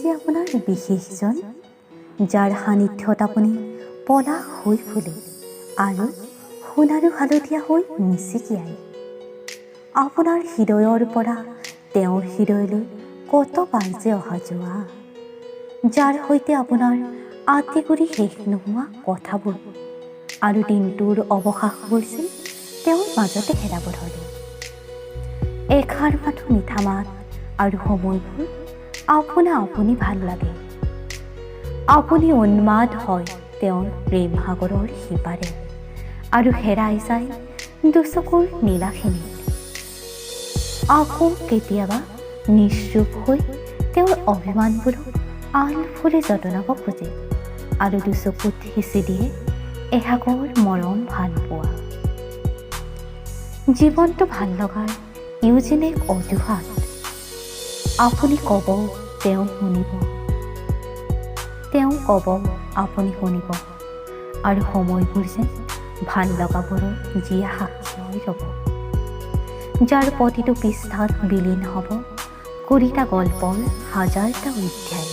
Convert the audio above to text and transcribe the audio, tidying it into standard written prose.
যে আপোনাৰ বিশেষজন, যাৰ সান্নিধ্যত আপুনি পলাশ হৈ ফুলে আৰু সোণ আৰু হালধীয়া হৈ নিচিকিয়াই। আপোনাৰ হৃদয়ৰ পৰা তেওঁৰ হৃদয়লৈ কত পাৰ যে অহা যোৱা, যাৰ সৈতে আপোনাৰ আতি কৰি শেষ নোহোৱা কথাবোৰ আৰু দিনটোৰ অৱকাশ হৈছিল তেওঁৰ মাজতে হেৰাব ধৰে। এষাৰ মাথো মিঠা মাত আৰু সময়বোৰ আপোনা আপুনি ভাল লাগে। আপুনি উন্মাদ হয় তেওঁৰ প্ৰেম সাগৰৰ সিপাৰে আৰু হেৰাই যায় দুচকুৰ নীলাখিনিত। আকৌ কেতিয়াবা নিশ্চুপ হৈ তেওঁৰ অভিমানবোৰক আলফুলে যতনাব খোজে আৰু দুচকুত সিঁচি দিয়ে এসাগৰ মৰম ভাল পোৱা। জীৱনটো ভাল লগাৰ ইও যেন এক অজুহাত। আপুনি ক'ব তেওঁ শুনিব, তেওঁ ক'ব আপুনি শুনিব, আৰু সময়বোৰ যেন ভাল লগাবোৰৰ যিয়ে সাক্ষী হৈ ৰ'ব, যাৰ প্ৰতিটো পৃষ্ঠাত বিলীন হ'ব ২০টা গল্পৰ হাজাৰটা অধ্যায়।